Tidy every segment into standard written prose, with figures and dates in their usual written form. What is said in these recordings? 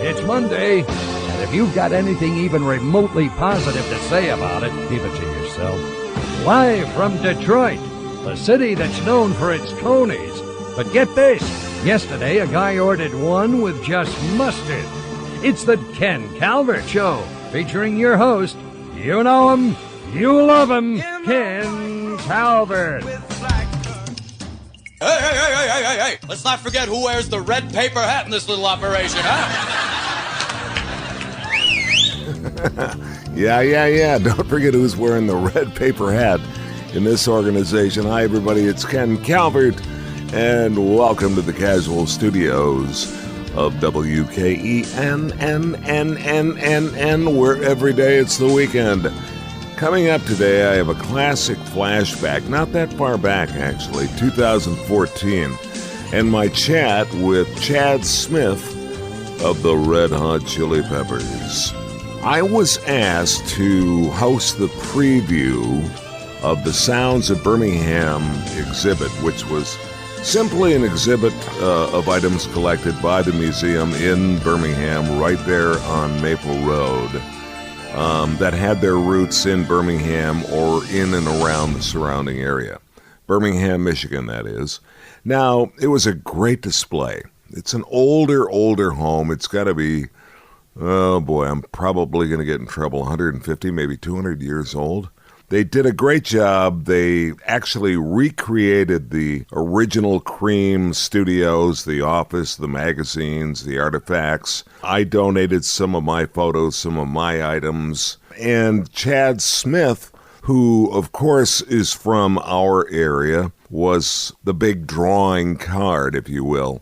It's Monday, and if you've got anything even remotely positive to say about it, keep it to yourself. Live from Detroit, the city that's known for its conies. But get this, yesterday a guy ordered one with just mustard. It's the Ken Calvert Show, featuring your host, you know him, you love him, Ken Calvert. Hey, let's not forget who wears the red paper hat in this little operation, huh? Yeah. Don't forget who's wearing the red paper hat in this organization. Hi, everybody. It's Ken Calvert, and welcome to the Casual Studios of WKEN, where every day it's the weekend. Coming up today, I have a classic flashback, not that far back, actually, 2014, and my chat with Chad Smith of the Red Hot Chili Peppers. I was asked to host the preview of the Sounds of Birmingham exhibit, which was simply an exhibit of items collected by the museum in Birmingham, right there on Maple Road, that had their roots in Birmingham or in and around the surrounding area. Birmingham, Michigan, that is. Now, it was a great display. It's an older home. It's got to be, oh boy, I'm probably going to get in trouble, 150, maybe 200 years old. They did a great job. They actually recreated the original Cream studios, the office, the magazines, the artifacts. I donated some of my photos, some of my items. And Chad Smith, who, of course, is from our area, was the big drawing card, if you will.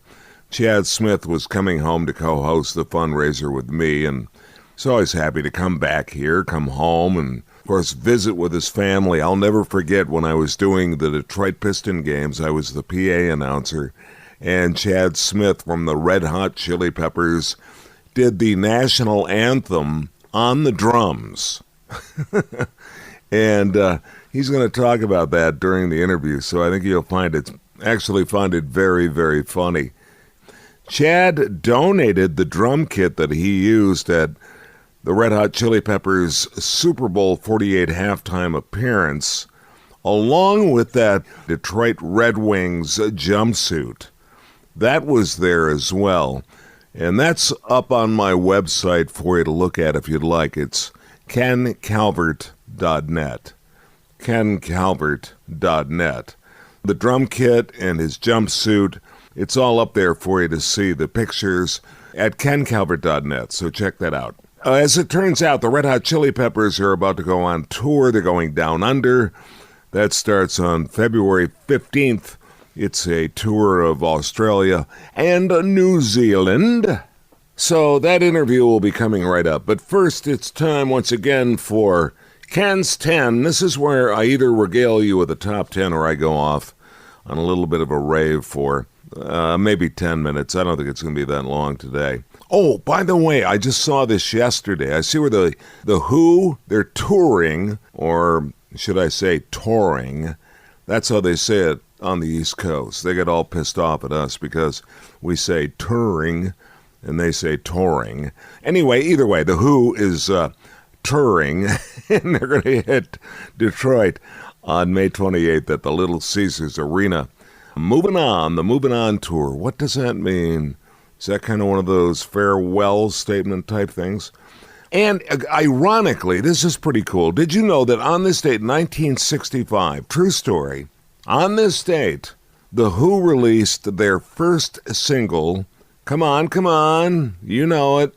Chad Smith was coming home to co-host the fundraiser with me, and so I was happy to come back here, come home, and of course, visit with his family. I'll never forget when I was doing the Detroit Piston games, I was the PA announcer, and Chad Smith from the Red Hot Chili Peppers did the national anthem on the drums. And he's going to talk about that during the interview, so I think you'll find it very, very funny. Chad donated the drum kit that he used at the Red Hot Chili Peppers Super Bowl 48 halftime appearance, along with that Detroit Red Wings jumpsuit. That was there as well. And that's up on my website for you to look at if you'd like. It's kencalvert.net. kencalvert.net. The drum kit and his jumpsuit, it's all up there for you to see, the pictures at kencalvert.net, so check that out. As it turns out, the Red Hot Chili Peppers are about to go on tour. They're going down under. That starts on February 15th. It's a tour of Australia and New Zealand. So that interview will be coming right up. But first, it's time once again for Ken's 10. This is where I either regale you with the top 10 or I go off on a little bit of a rave for maybe 10 minutes. I don't think it's going to be that long today. Oh, by the way, I just saw this yesterday. I see where the Who, they're touring, or should I say touring. That's how they say it on the East Coast. They get all pissed off at us because we say touring and they say touring. Anyway, either way, the Who is touring, and they're going to hit Detroit on May 28th at the Little Caesars Arena. Moving on, the Moving On Tour. What does that mean? Is that kind of one of those farewell statement type things? And ironically, this is pretty cool. Did you know that on this date, 1965, true story, on this date, The Who released their first single, Come On, you know it,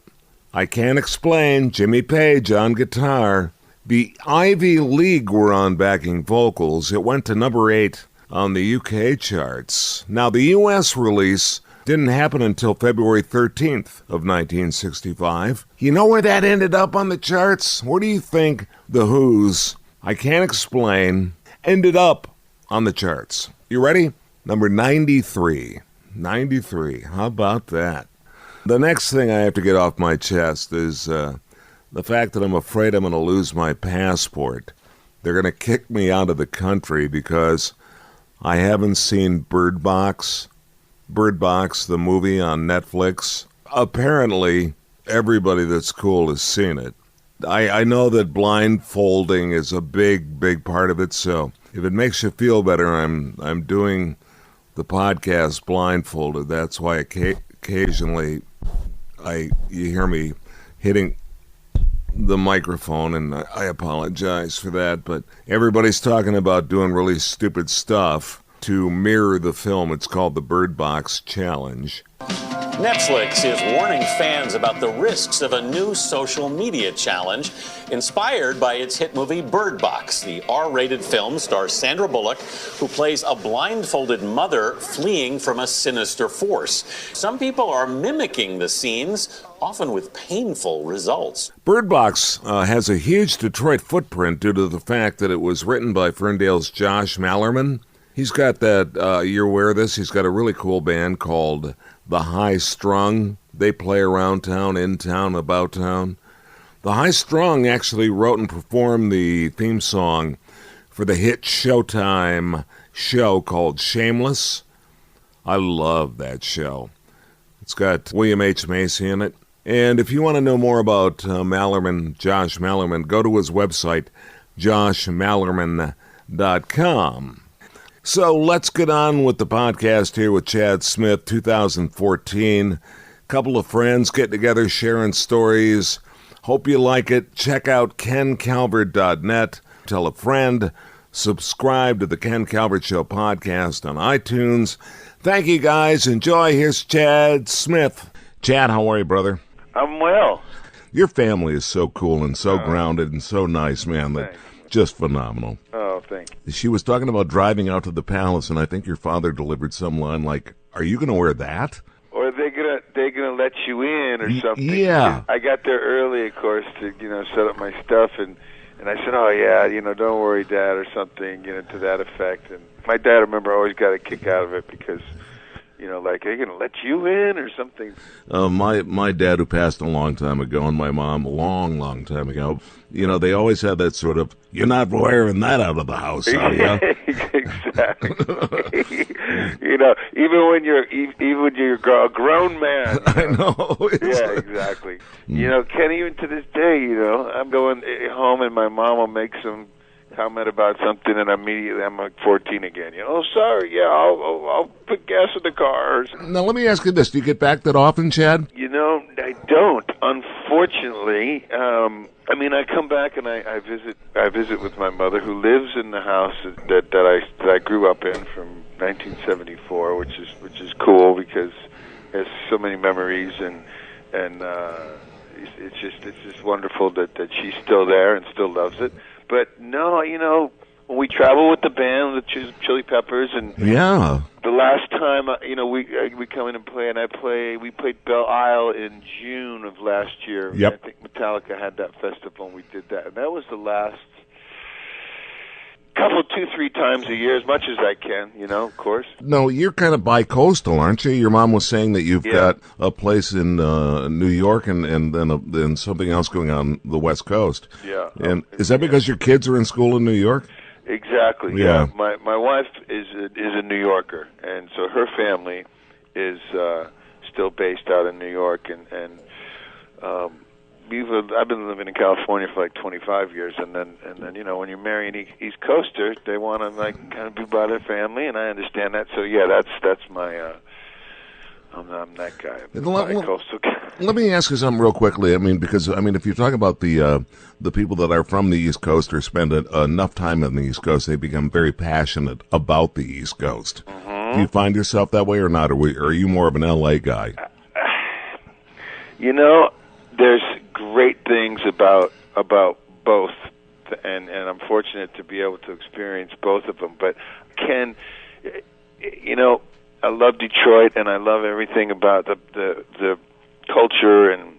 I Can't Explain, Jimmy Page on guitar. The Ivy League were on backing vocals. It went to number 8 on the UK charts. Now, the US release didn't happen until February 13th of 1965. You know where that ended up on the charts? Where do you think The Who's I Can't Explain ended up on the charts? You ready? Number 93. 93. How about that? The next thing I have to get off my chest is the fact that I'm afraid I'm going to lose my passport. They're going to kick me out of the country because I haven't seen Bird Box, the movie on Netflix. Apparently, everybody that's cool has seen it. I know that blindfolding is a big part of it, so if it makes you feel better, I'm doing the podcast blindfolded. That's why occasionally you hear me hitting the microphone, and I apologize for that, but everybody's talking about doing really stupid stuff to mirror the film. It's called the Bird Box Challenge. Netflix is warning fans about the risks of a new social media challenge inspired by its hit movie Bird Box. The R-rated film stars Sandra Bullock, who plays a blindfolded mother fleeing from a sinister force. Some people are mimicking the scenes, often with painful results. Bird Box has a huge Detroit footprint due to the fact that it was written by Ferndale's Josh Mallerman. He's got that, you're aware of this, he's got a really cool band called The High Strung. They play around town, in town, about town. The High Strung actually wrote and performed the theme song for the hit Showtime show called Shameless. I love that show. It's got William H. Macy in it. And if you want to know more about Josh Mallerman, go to his website, joshmallerman.com. So let's get on with the podcast here with Chad Smith, 2014. Couple of friends getting together, sharing stories. Hope you like it. Check out kencalvert.net. Tell a friend. Subscribe to the Ken Calvert Show podcast on iTunes. Thank you, guys. Enjoy. Here's Chad Smith. Chad, how are you, brother? I'm well. Your family is so cool and so grounded and so nice, man. Just phenomenal. Oh, thank you. She was talking about driving out to the palace, and I think your father delivered some line like, "Are you going to wear that?" Or they're gonna let you in or something. Yeah. I got there early, of course, to set up my stuff, and I said, "Oh yeah, don't worry, Dad," or something, to that effect. And my dad, I remember, always got a kick out of it because, like, are they gonna let you in or something? My dad, who passed a long time ago, and my mom a long time ago, they always had that sort of, "You're not wearing that out of the house, are you?" Exactly. Even when you're a grown man. I know. Yeah, exactly. Ken, even to this day, I'm going home and my mom will make some comment about something, and immediately I'm like 14 again. Oh, sorry, yeah, I'll put gas in the car. Now, let me ask you this: do you get back that often, Chad? I don't. Unfortunately, I come back and I visit with my mother, who lives in the house that I grew up in from 1974, which is cool because it has so many memories, and it's just wonderful that she's still there and still loves it. But no, when we travel with the band, the Chili Peppers, and yeah, the last time, we come in and play, and we played Belle Isle in June of last year. Yep. I think Metallica had that festival, and we did that, and that was the last couple, 2-3 times a year, as much as I can, of course. No, you're kind of bi-coastal, aren't you? Your mom was saying that you've got a place in New York and then something else going on the West Coast. Yeah. And is that because your kids are in school in New York? Exactly. Yeah. My wife is a New Yorker, and so her family is still based out in New York, and I've been living in California for like 25 years, and then when you marry an East Coaster, they want to kind of be by their family, and I understand that. So yeah, that's my. I'm that guy. Coastal guy. Let me ask you something real quickly. Because if you talk about the people that are from the East Coast or spend enough time on the East Coast, they become very passionate about the East Coast. Mm-hmm. Do you find yourself that way or not? Or are you more of an LA guy? There's great things about both, and I'm fortunate to be able to experience both of them. But Ken, I love Detroit, and I love everything about the culture, and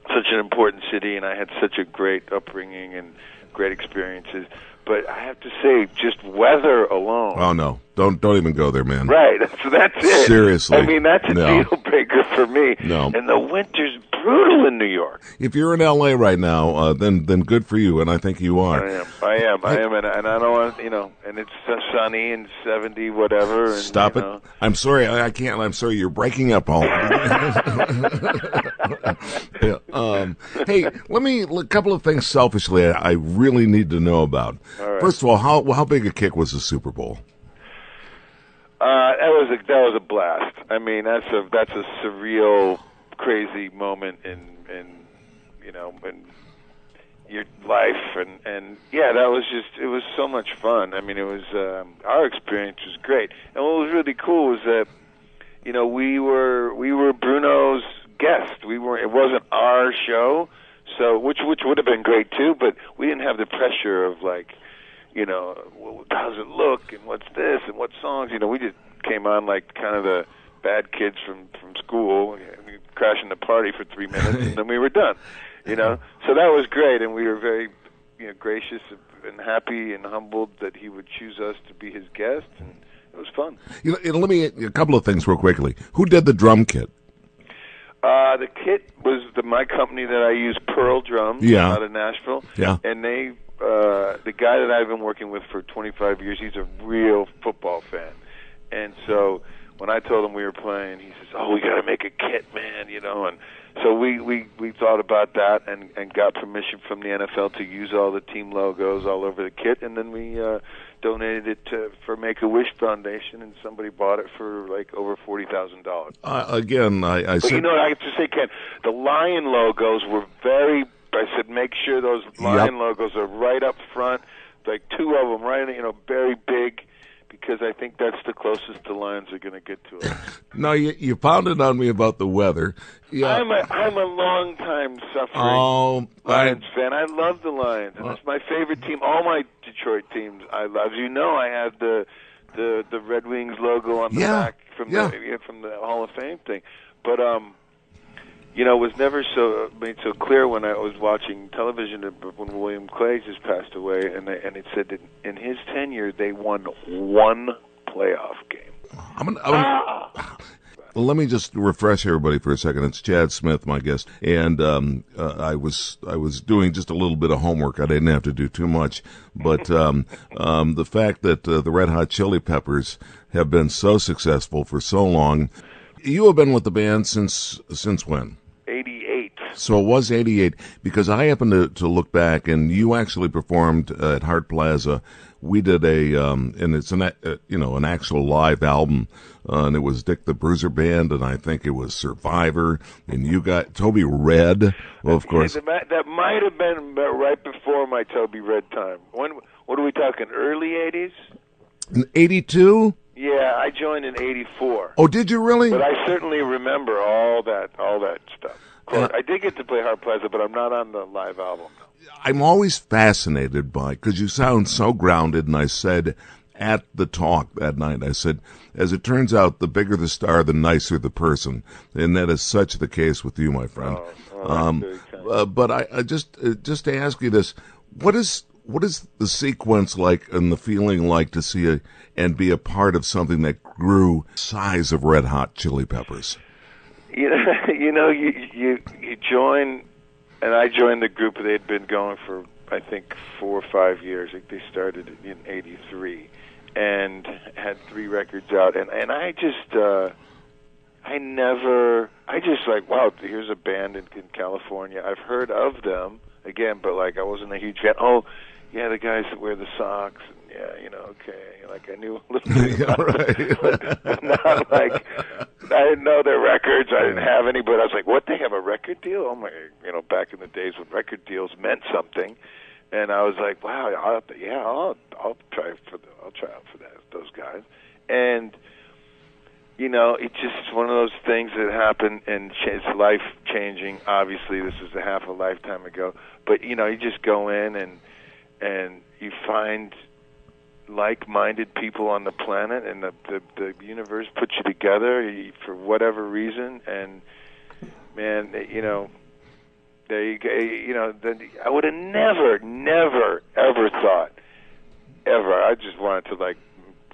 such an important city, and I had such a great upbringing and great experiences. But I have to say, just weather alone. Oh no, don't even go there, man. Right, so that's it. Seriously, that's a deal breaker for me. No, and the winter's brutal in New York. If you're in L.A. right now, then good for you, and I think you are. I am, and I don't want, and it's sunny and 70 whatever. And, Stop it! I'm sorry, I can't. I'm sorry, you're breaking up all. Yeah, hey, a couple of things selfishly I really need to know about. All right. First of all, how big a kick was the Super Bowl? That was a blast. I mean, that's a surreal, crazy moment in your life, and yeah, it was so much fun. I mean, it was our experience was great, and what was really cool was that we were Bruno's guest. It wasn't our show, so which would have been great too, but we didn't have the pressure of like, how's it look and what's this and what songs. We just came on like kind of the bad kids from school, crashing the party for 3 minutes, and then we were done. So that was great, and we were very gracious and happy and humbled that he would choose us to be his guest, and it was fun. Let me a couple of things real quickly. Who did the drum kit? The kit was my company that I use, Pearl Drums, out of Nashville. Yeah. And they, the guy that I've been working with for 25 years, he's a real football fan. And so when I told him we were playing, he says, "Oh, we got to make a kit, man," And so we thought about that and got permission from the NFL to use all the team logos all over the kit, and then we donated it for Make-A-Wish Foundation, and somebody bought it for like over $40,000. Again, I said, I have to say, Ken, the lion logos were very. I said, make sure those lion logos are right up front, like two of them, right, very big, because I think that's the closest the Lions are going to get to us. No, you pounded on me about the weather. Yeah. I'm a long-time suffering Lions fan. I love the Lions, and it's my favorite team. All my Detroit teams I love. As you know, I have the Red Wings logo on the back from the Hall of Fame thing. But it was never made so clear when I was watching television when William Clay just passed away, and it said that in his tenure they won one playoff game. Let me just refresh everybody for a second. It's Chad Smith, my guest, and I was doing just a little bit of homework. I didn't have to do too much, but the fact that the Red Hot Chili Peppers have been so successful for so long. You have been with the band since when? 88. So it was 88, because I happened to look back, and you actually performed at Hart Plaza. We did and it's an actual live album, and it was Dick the Bruiser Band, and I think it was Survivor, and you got Toby Red, well, of course. That might have been right before my Toby Red time. What are we talking, early 80s? In 82? Yeah, I joined in 84. Oh, did you really? But I certainly remember all that stuff. Of course, I did get to play Hart Plaza, but I'm not on the live album. I'm always fascinated by, because you sound so grounded, and I said at the talk that night, I said, as it turns out, the bigger the star, the nicer the person, and that is such the case with you, my friend. But I just to ask you this, what is the sequence like and the feeling like to see and be a part of something that grew size of Red Hot Chili Peppers? You join, and I joined the group. They had been going for, I think, 4 or 5 years. I think they started in 83 and had 3 records out. And I just like, wow, here's a band in California. I've heard of them, again, but like I wasn't a huge fan. Oh, yeah, the guys that wear the socks. Okay. Like I knew a little bit about it, but not like I didn't know their records. I didn't have any, but I was like, what? They have a record deal? Oh my! Back in the days when record deals meant something, and I was like, wow, I'll try out for those guys, and it's just one of those things that happened, and it's life changing. Obviously, this was a half a lifetime ago, but you just go in and you find like-minded people on the planet, and the universe puts you together for whatever reason. And man, there you go. I would have never, ever thought, ever. I just wanted to like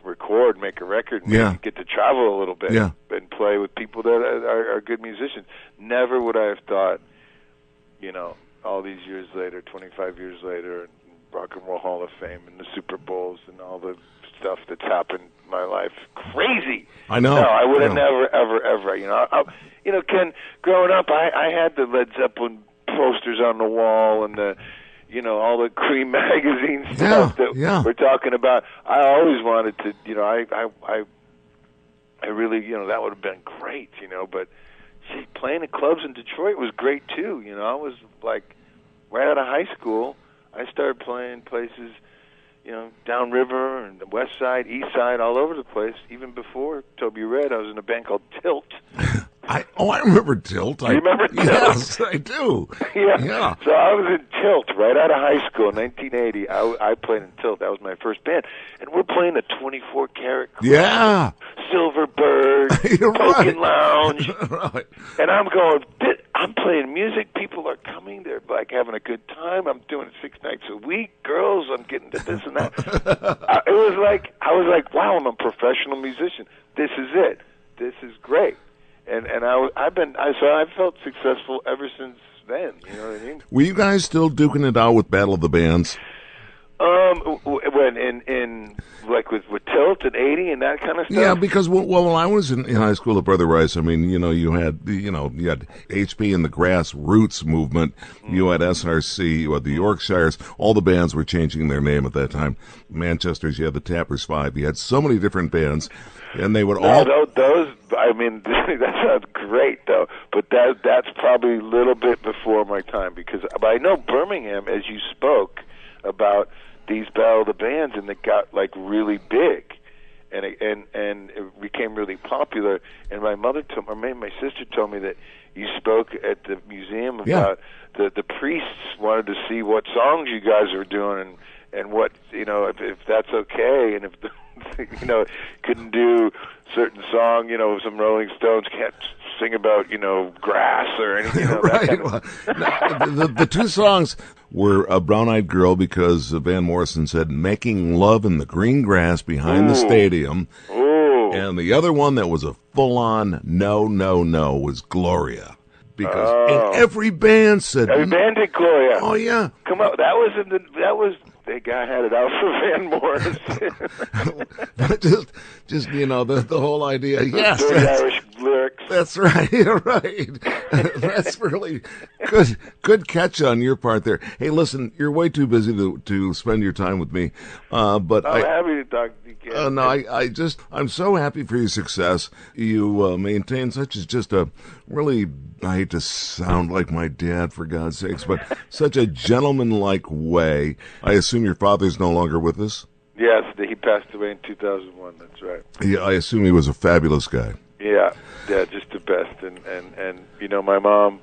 record, make a record, and Yeah. maybe get to travel a little bit Yeah. and play with people that are good musicians. Never would I have thought, all these years later, 25 years later, and Rock and Roll Hall of Fame and the Super Bowls and all the stuff that's happened in my life. Crazy. I know. No, I would have Yeah. never, ever. Ken, growing up, I had the Led Zeppelin posters on the wall and the, all the Cream magazine stuff that we're talking about. I always wanted to, I really, that would have been great, but playing in clubs in Detroit was great too. I was like, right out of high school, I started playing places, downriver and the west side, east side, all over the place. Even before Toby Red, I was in a band called Tilt. I remember Tilt. You remember Tilt? Yes, I do. Yeah. So I was in Tilt right out of high school in 1980. I played in Tilt. That was my first band. And we're playing a 24-karat Yeah. Silver Bird, Token Lounge. Right. And I'm going, I'm playing music. People are coming. They're like having a good time. I'm doing it 6 nights a week. Girls, I'm getting to this and that. I was like, wow, I'm a professional musician. This is it. This is great. And I've felt successful ever since then. You know what I mean? Were you guys still duking it out with Battle of the Bands? When in like with Tilt and 80 and that kind of stuff. Yeah, because when I was in high school at Brother Rice, I mean, you had HP and the Grassroots movement, you had SNRC, you had the Yorkshires. All the bands were changing their name at that time. Manchester's, you had the Tappers 5. You had so many different bands, and they would all. Those. I mean, that sounds great though, but that's probably a little bit before my time but I know Birmingham, as you spoke about these Battle of the Bands, and they got like really big, and it became really popular. And my sister told me that you spoke at the museum about the priests wanted to see what songs you guys were doing and what if that's okay, and if couldn't do certain song, some Rolling Stones can't sing about grass or anything. Right. The two songs were A Brown Eyed Girl, because Van Morrison said making love in the green grass behind the stadium. Ooh. And the other one that was a full-on no was Gloria. Because every band said... Every band did Gloria. Oh, yeah. Come on, that was the guy had it out for Van Morrison. just the whole idea. Yes, Irish lyrics. That's right. Right. That's really good catch on your part there. Hey, listen, you're way too busy to spend your time with me. But I'm happy to talk to you, Ken. No, I'm so happy for your success. You maintain just a really, I hate to sound like my dad, for God's sakes, but such a gentlemanlike way. I assume your father's no longer with us? Yes, he passed away in 2001. That's right. Yeah, I assume he was a fabulous guy. Yeah, just the best. And my mom,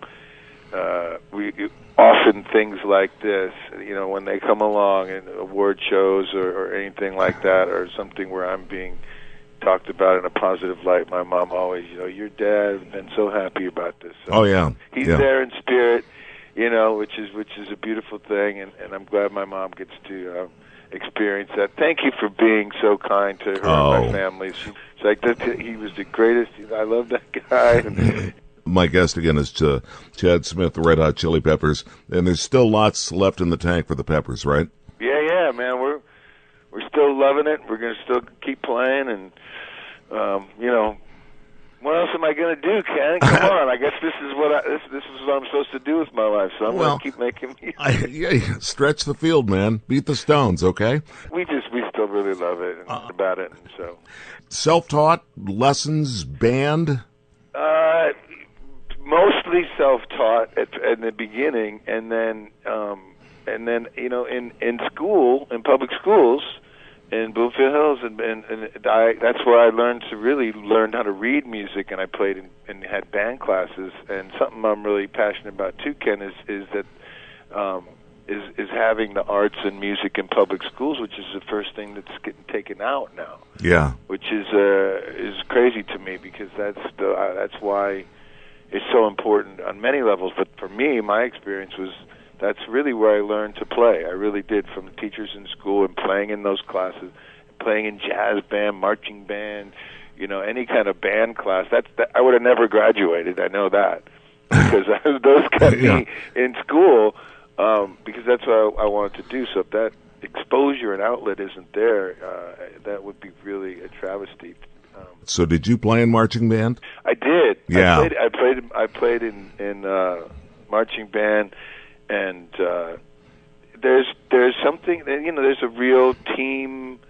we often things like this, when they come along and award shows or anything like that, or something where I'm being talked about in a positive light, my mom always, your dad has been so happy about this. So oh yeah, he's there in spirit, which is a beautiful thing, and I'm glad my mom gets to experience that. Thank you for being so kind to her and my family. It's like he was the greatest. I love that guy. And my guest again is Chad Smith, the Red Hot Chili Peppers, and there's still lots left in the tank for the Peppers, right? Yeah, man. We're still loving it. We're going to still keep playing, and what else am I going to do, Ken? Come on. I guess this is what I'm supposed to do with my life. So I'm going to keep making music. Stretch the field, man. Beat the Stones, okay? We still really love it and about it. And so self-taught lessons, band. Mostly self-taught in the beginning, and then in school, in public schools. In Bloomfield Hills, and that's where I learned how to read music, and I played and had band classes. And something I'm really passionate about too, Ken, is having the arts and music in public schools, which is the first thing that's getting taken out now. Yeah, which is crazy to me, because that's why it's so important on many levels. But for me, my experience was. That's really where I learned to play. I really did, from teachers in school and playing in those classes, playing in jazz band, marching band, any kind of band class. I would have never graduated. I know that because those kept me in school because that's what I wanted to do. So if that exposure and outlet isn't there, that would be really a travesty. So did you play in marching band? I did. Yeah. I played in marching band, and there's something, there's a real team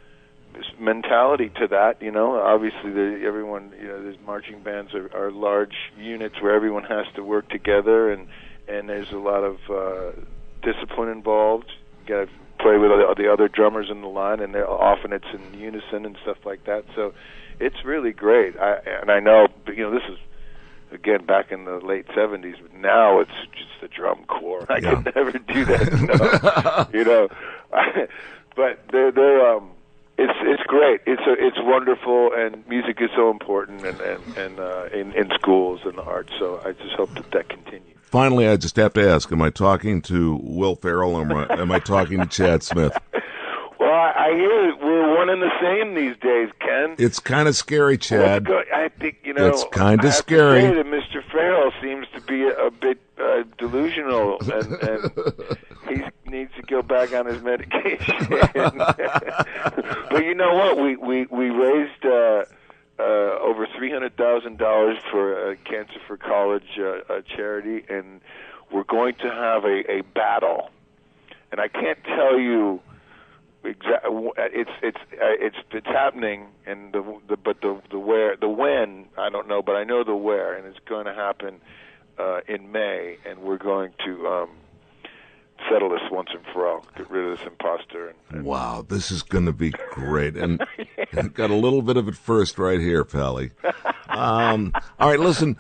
mentality to that. Obviously everyone, there's marching bands are large units where everyone has to work together, and there's a lot of discipline involved. You got to play with the other drummers in the line, and often it's in unison and stuff like that. So it's really great. I know, this is, again, back in the late 70s, but now it's just the drum corps. I could never do that, but they're it's great. It's wonderful, and music is so important, and in schools and the arts. So I just hope that continues. Finally, I just have to ask: am I talking to Will Ferrell, or am I talking to Chad Smith? Well, I hear we're one and the same these days, Ken. It's kind of scary, Chad. I think it's kind of scary. I have to say that Mr. Farrell seems to be a bit delusional, and he needs to go back on his medication. But you know what? We raised over $300,000 for Cancer for College charity, and we're going to have a battle. And I can't tell you. It's happening, and the where, the when, I don't know, but I know the where, and it's going to happen in May, and we're going to settle this once and for all, get rid of this imposter. Wow, this is going to be great, and got a little bit of it first right here, Pally. All right, listen.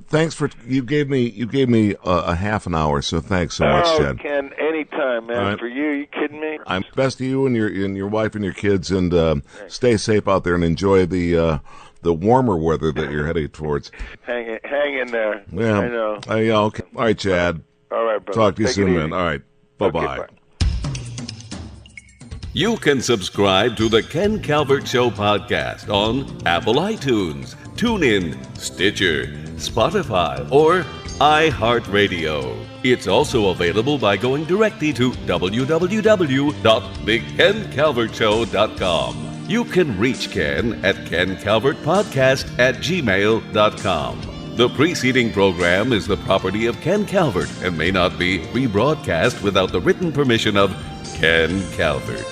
Thanks for you gave me a half an hour, so thanks so much, Chad. Ken, anytime, man. Right. For you kidding me? I'm best to you and your wife and your kids, and stay safe out there and enjoy the warmer weather that you're heading towards. Hang in there. Yeah, I know. Yeah, okay. All right, Chad. All right, brother. Talk to you soon, man. All right. Bye-bye. Okay, bye. You can subscribe to the Ken Calvert Show podcast on Apple iTunes, TuneIn, Stitcher, Spotify, or iHeartRadio. It's also available by going directly to www.thekencalvertshow.com. You can reach Ken at kencalvertpodcast@gmail.com. The preceding program is the property of Ken Calvert and may not be rebroadcast without the written permission of Ken Calvert.